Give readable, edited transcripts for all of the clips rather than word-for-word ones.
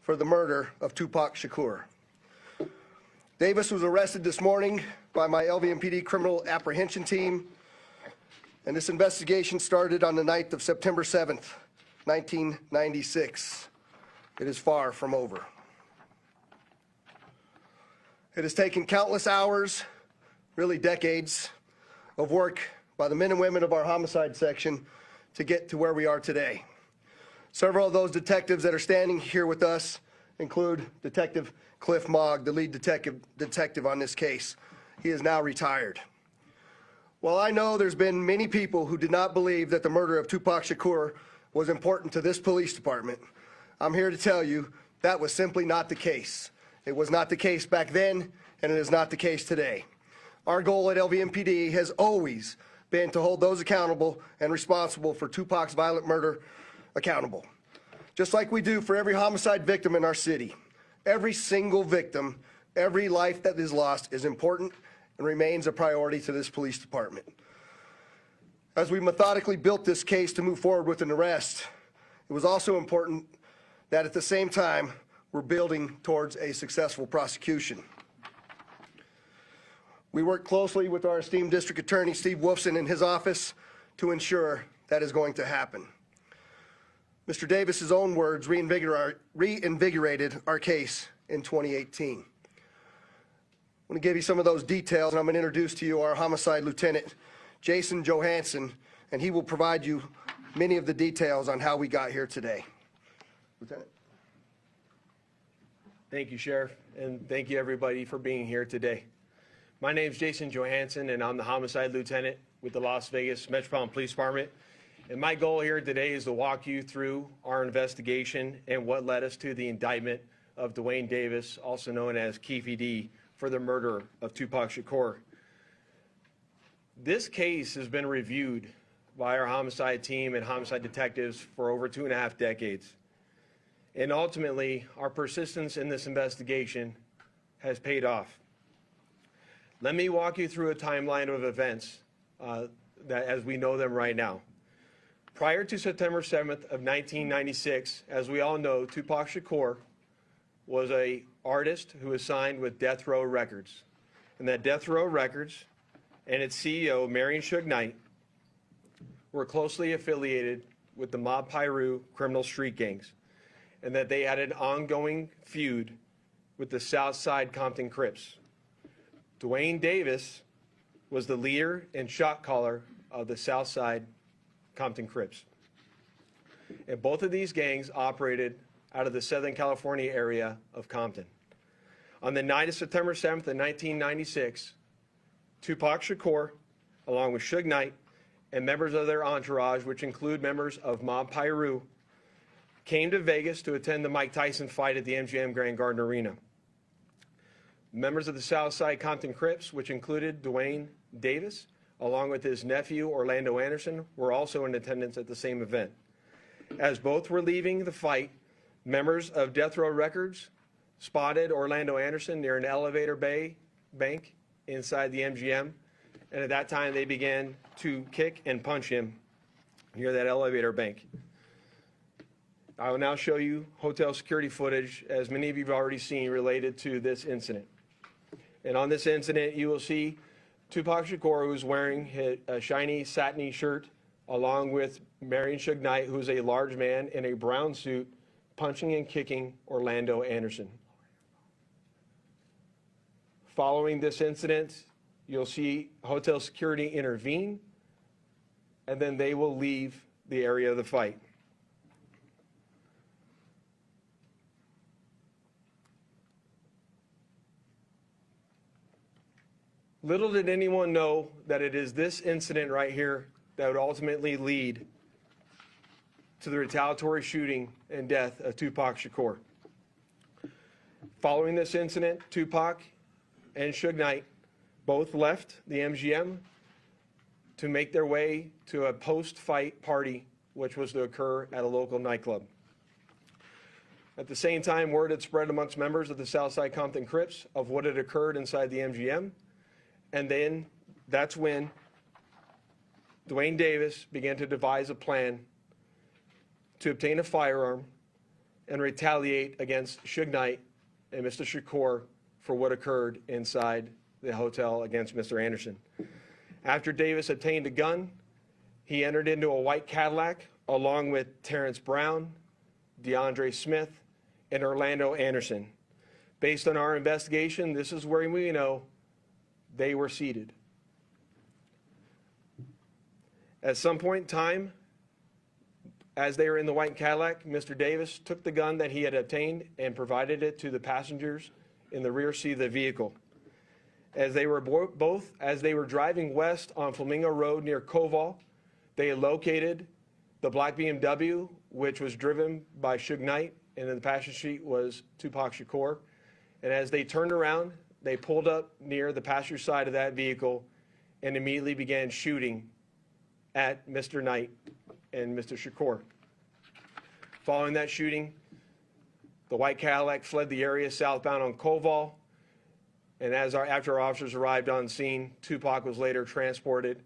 for the murder of Tupac Shakur. Davis was arrested this morning by my LVMPD criminal apprehension team, and this investigation started on the night of September 7th, 1996. It is far from over. It has taken countless hours, really decades, of work by the men and women of our homicide section to get to where we are today. Several of those detectives that are standing here with us include Detective Cliff Mogg, the lead detective on this case. He is now retired. While I know there's been many people who did not believe that the murder of Tupac Shakur was important to this police department, I'm here to tell you that was simply not the case. It was not the case back then, and it is not the case today. Our goal at LVMPD has always been to hold those accountable and responsible for Tupac's violent murder accountable. Just like we do for every homicide victim in our city. Every single victim, every life that is lost is important and remains a priority to this police department. As we methodically built this case to move forward with an arrest, it was also important that at the same time, we're building towards a successful prosecution. We work closely with our esteemed District Attorney, Steve Wolfson, in his office to ensure that is going to happen. Mr. Davis's own words reinvigorated our case in 2018. I want to give you some of those details, and I'm going to introduce to you our homicide lieutenant, Jason Johansson, and he will provide you many of the details on how we got here today. Lieutenant. Thank you, Sheriff, and thank you everybody for being here today. My name is Jason Johansson, and I'm the homicide lieutenant with the Las Vegas Metropolitan Police Department. And my goal here today is to walk you through our investigation and what led us to the indictment of Dwayne Davis, also known as Keefe D, for the murder of Tupac Shakur. This case has been reviewed by our homicide team and homicide detectives for over 2.5 decades. And ultimately, our persistence in this investigation has paid off. Let me walk you through a timeline of events that as we know them right now. Prior to September 7th of 1996, as we all know, Tupac Shakur was an artist who was signed with Death Row Records. And that Death Row Records and its CEO, Marion Suge Knight, were closely affiliated with the Mob Piru criminal street gangs, and that they had an ongoing feud with the Southside Compton Crips. Dwayne Davis was the leader and shot caller of the Southside Compton Crips. And both of these gangs operated out of the Southern California area of Compton. On the night of September 7th of 1996, Tupac Shakur, along with Suge Knight and members of their entourage, which include members of Mob Piru, came to Vegas to attend the Mike Tyson fight at the MGM Grand Garden Arena. Members of the Southside Compton Crips, which included Dwayne Davis, along with his nephew Orlando Anderson, were also in attendance at the same event. As both were leaving the fight, members of Death Row Records spotted Orlando Anderson near an elevator bank inside the MGM, and at that time they began to kick and punch him near that elevator bank. I will now show you hotel security footage, as many of you have already seen, related to this incident. And on this incident, you will see Tupac Shakur, who's wearing a shiny satiny shirt, along with Marion Suge Knight, who's a large man in a brown suit, punching and kicking Orlando Anderson. Following this incident, you'll see hotel security intervene, and then they will leave the area of the fight. Little did anyone know that it is this incident right here that would ultimately lead to the retaliatory shooting and death of Tupac Shakur. Following this incident, Tupac and Suge Knight both left the MGM to make their way to a post-fight party, which was to occur at a local nightclub. At the same time, word had spread amongst members of the Southside Compton Crips of what had occurred inside the MGM. And then that's when Dwayne Davis began to devise a plan to obtain a firearm and retaliate against Suge Knight and Mr. Shakur for what occurred inside the hotel against Mr. Anderson. After Davis obtained a gun, he entered into a white Cadillac along with Terrence Brown, DeAndre Smith, and Orlando Anderson. Based on our investigation, this is where we know they were seated. At some point in time, as they were in the white Cadillac, Mr. Davis took the gun that he had obtained and provided it to the passengers in the rear seat of the vehicle. As they were driving west on Flamingo Road near Koval, they located the black BMW, which was driven by Suge Knight, and in the passenger seat was Tupac Shakur. And as they turned around, they pulled up near the passenger side of that vehicle and immediately began shooting at Mr. Knight and Mr. Shakur. Following that shooting, the white Cadillac fled the area southbound on Koval, and after our officers arrived on scene, Tupac was later transported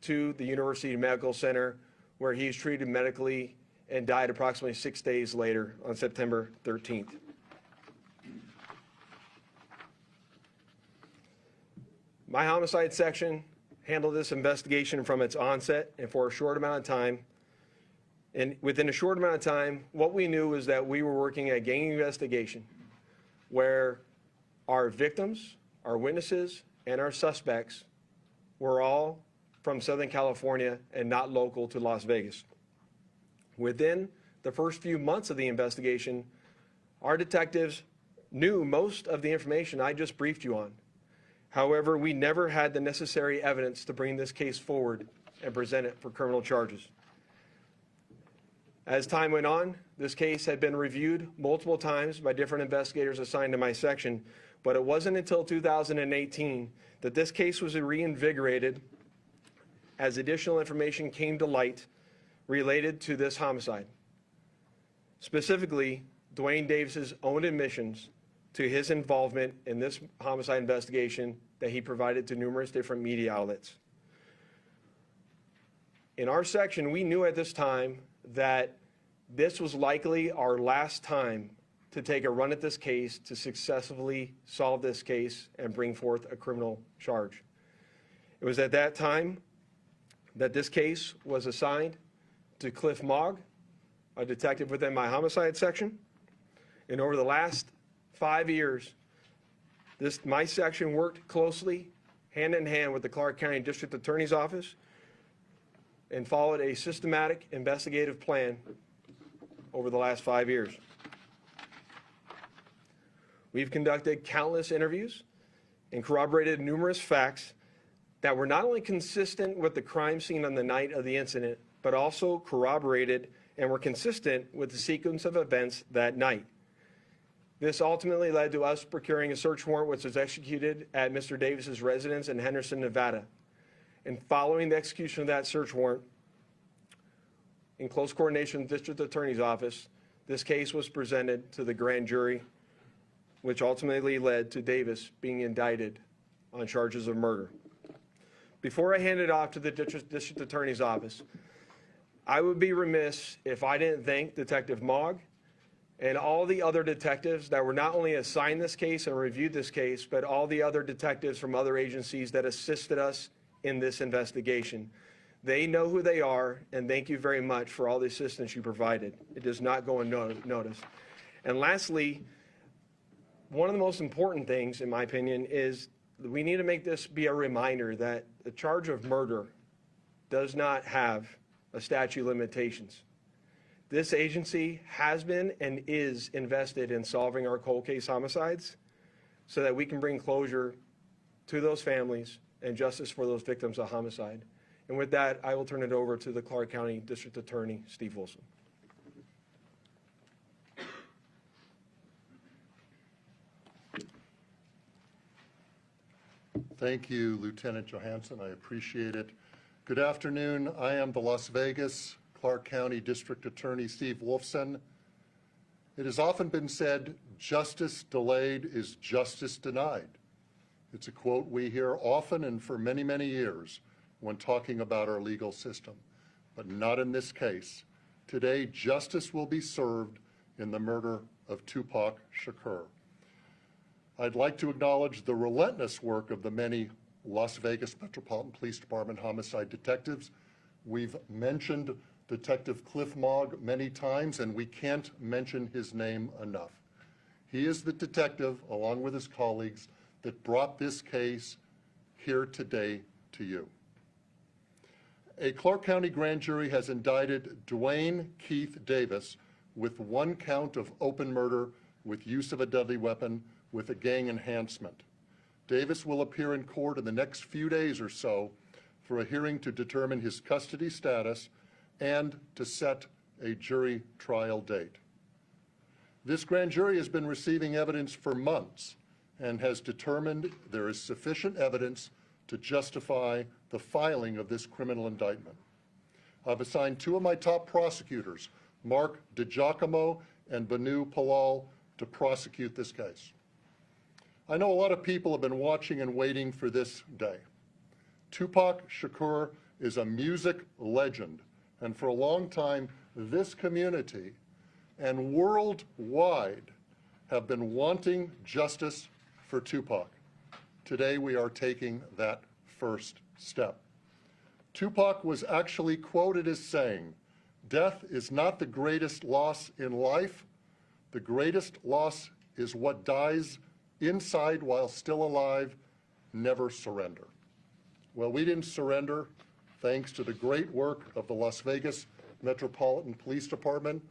to the University Medical Center, where he was treated medically and died approximately 6 days later on September 13th. My homicide section handled this investigation from its onset and for a short amount of time. And within a short amount of time, what we knew was that we were working a gang investigation where our victims, our witnesses, and our suspects were all from Southern California and not local to Las Vegas. Within the first few months of the investigation, our detectives knew most of the information I just briefed you on. However, we never had the necessary evidence to bring this case forward and present it for criminal charges. As time went on, this case had been reviewed multiple times by different investigators assigned to my section, but it wasn't until 2018 that this case was reinvigorated as additional information came to light related to this homicide. Specifically, Dwayne Davis's own admissions to his involvement in this homicide investigation that he provided to numerous different media outlets. In our section, we knew at this time that this was likely our last time to take a run at this case to successfully solve this case and bring forth a criminal charge. It was at that time that this case was assigned to Cliff Mogg, a detective within my homicide section. And over the last 5 years, my section worked closely, hand in hand with the Clark County District Attorney's Office and followed a systematic investigative plan over the last 5 years. We've conducted countless interviews and corroborated numerous facts that were not only consistent with the crime scene on the night of the incident, but also corroborated and were consistent with the sequence of events that night. This ultimately led to us procuring a search warrant which was executed at Mr. Davis's residence in Henderson, Nevada. And following the execution of that search warrant, in close coordination with the District Attorney's Office, this case was presented to the grand jury, which ultimately led to Davis being indicted on charges of murder. Before I hand it off to the District Attorney's Office, I would be remiss if I didn't thank Detective Mogg and all the other detectives that were not only assigned this case and reviewed this case, but all the other detectives from other agencies that assisted us in this investigation. They know who they are, and thank you very much for all the assistance you provided. It does not go unnoticed. And lastly, one of the most important things, in my opinion, is we need to make this be a reminder that the charge of murder does not have a statute of limitations. This agency has been and is invested in solving our cold case homicides so that we can bring closure to those families and justice for those victims of homicide. And with that, I will turn it over to the Clark County District Attorney, Steve Wilson. Thank you, Lieutenant Johansson. I appreciate it. Good afternoon. I am the Las Vegas, Clark County District Attorney Steve Wolfson. It has often been said, justice delayed is justice denied. It's a quote we hear often and for many, many years when talking about our legal system, but not in this case. Today, justice will be served in the murder of Tupac Shakur. I'd like to acknowledge the relentless work of the many Las Vegas Metropolitan Police Department homicide detectives. We've mentioned Detective Cliff Mogg many times, and we can't mention his name enough. He is the detective, along with his colleagues, that brought this case here today to you. A Clark County grand jury has indicted Dwayne Keith Davis with 1 count of open murder with use of a deadly weapon with a gang enhancement. Davis will appear in court in the next few days or so for a hearing to determine his custody status and to set a jury trial date. This grand jury has been receiving evidence for months and has determined there is sufficient evidence to justify the filing of this criminal indictment. I've assigned 2 of my top prosecutors, Mark DiGiacomo and Banu Palal, to prosecute this case. I know a lot of people have been watching and waiting for this day. Tupac Shakur is a music legend, and for a long time, this community and worldwide have been wanting justice for Tupac. Today, we are taking that first step. Tupac was actually quoted as saying, "Death is not the greatest loss in life. The greatest loss is what dies inside while still alive. Never surrender." Well, we didn't surrender thanks to the great work of the Las Vegas Metropolitan Police Department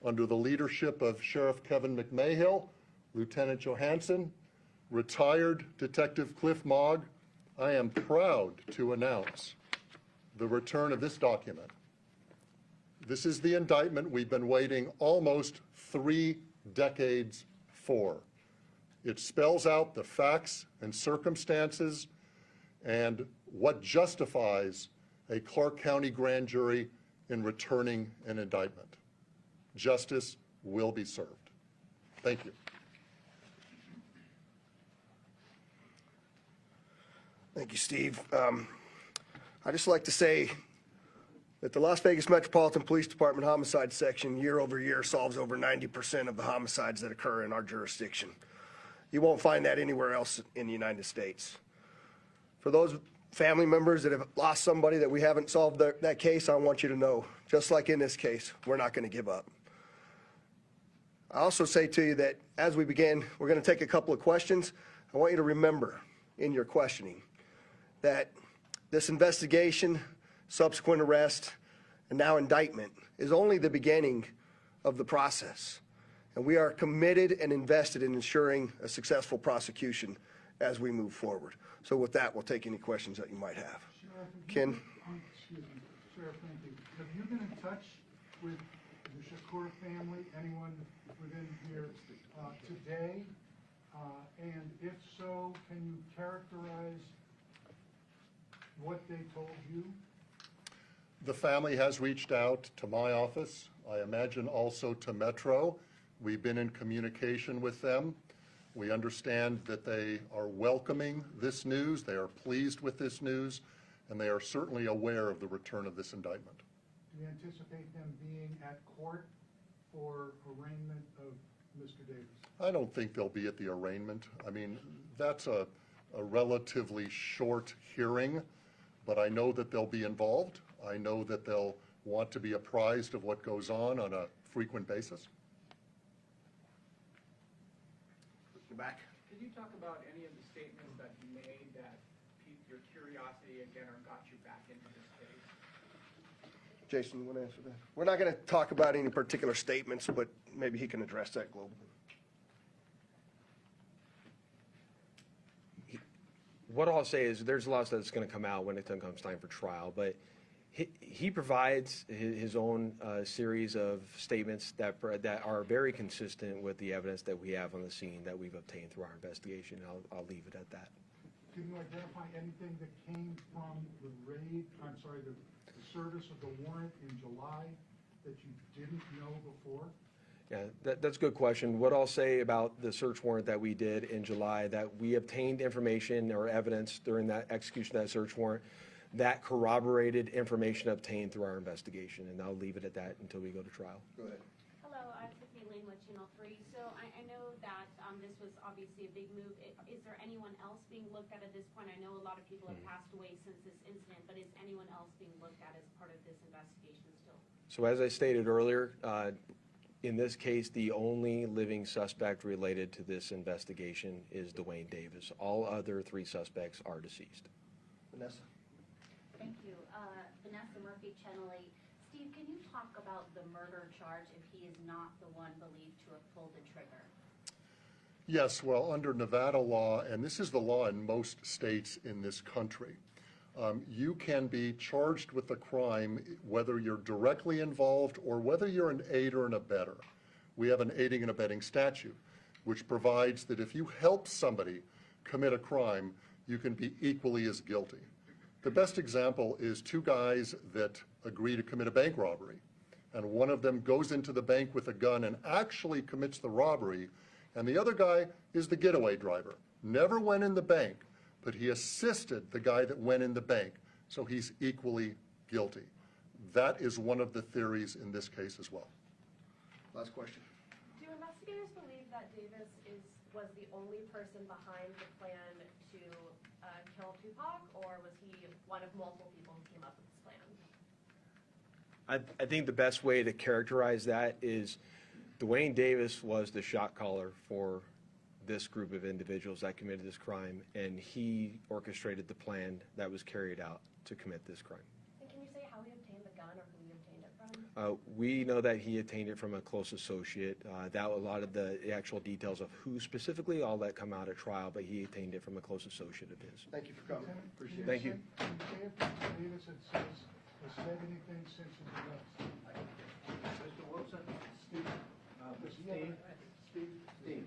under the leadership of Sheriff Kevin McMahill, Lieutenant Johansson, retired Detective Cliff Mogg. I am proud to announce the return of this document. This is the indictment we've been waiting almost 3 decades for. It spells out the facts and circumstances and what justifies a Clark County grand jury in returning an indictment. Justice will be served. Thank you. Thank you, Steve. I'd just like to say that the Las Vegas Metropolitan Police Department Homicide Section year over year solves over 90% of the homicides that occur in our jurisdiction. You won't find that anywhere else in the United States. For those family members that have lost somebody that we haven't solved that case, I want you to know, just like in this case, we're not going to give up. I also say to you that as we begin, we're going to take a couple of questions. I want you to remember in your questioning that this investigation, subsequent arrest, and now indictment is only the beginning of the process. And we are committed and invested in ensuring a successful prosecution as we move forward. So with that, we'll take any questions that you might have. Ken? Excuse me, Sheriff, thank you. Have you been in touch with the Shakur family, anyone within here today? And if so, can you characterize what they told you? The family has reached out to my office. I imagine also to Metro. We've been in communication with them. We understand that they are welcoming this news. They are pleased with this news, and they are certainly aware of the return of this indictment. Do you anticipate them being at court for arraignment of Mr. Davis? I don't think they'll be at the arraignment. I mean, that's a relatively short hearing, but I know that they'll be involved. I know that they'll want to be apprised of what goes on a frequent basis. Back. Could you talk about any of the statements that you made that piqued your curiosity again or got you back into this case? Jason, you want to answer that? We're not going to talk about any particular statements, but maybe he can address that globally. What I'll say is there's a lot that's going to come out when it comes time for trial, but he provides his own series of statements that are very consistent with the evidence that we have on the scene that we've obtained through our investigation. I'll leave it at that. Can you identify anything that came from the raid, the service of the warrant in July that you didn't know before? Yeah, that's a good question. What I'll say about the search warrant that we did in July, that we obtained information or evidence during that execution of that search warrant that corroborated information obtained through our investigation, and I'll leave it at that until we go to trial. Go ahead. Hello, I'm Tiffany Elaine with Channel 3. So I know that this was obviously a big move. Is there anyone else being looked at this point? I know a lot of people have passed away since this incident, but is anyone else being looked at as part of this investigation still? So as I stated earlier, in this case, the only living suspect related to this investigation is Dwayne Davis. All other 3 suspects are deceased. Vanessa? Thank you. Vanessa Murphy, Channel 8. Steve, can you talk about the murder charge if he is not the one believed to have pulled the trigger? Yes, well, under Nevada law, and this is the law in most states in this country, you can be charged with a crime whether you're directly involved or whether you're an aider and abetter. We have an aiding and abetting statute, which provides that if you help somebody commit a crime, you can be equally as guilty. The best example is 2 guys that agree to commit a bank robbery, and one of them goes into the bank with a gun and actually commits the robbery, and the other guy is the getaway driver. Never went in the bank, but he assisted the guy that went in the bank, so he's equally guilty. That is one of the theories in this case as well. Last question. Do investigators believe that Davis was the only person behind the plan to kill Tupac, or was he one of multiple people who came up with this plan? I think the best way to characterize that is Dwayne Davis was the shot caller for this group of individuals that committed this crime, and he orchestrated the plan that was carried out to commit this crime. And can you say how he obtained the gun or who he obtained it from? We know that he obtained it from a close associate. That a lot of the actual details of who specifically, all that come out at trial, but he obtained it from a close associate of his. Thank you for coming. Appreciate it. Thank you. Can you say if Davis has said anything since his arrest? Mr. Wilson, Steve, Steve,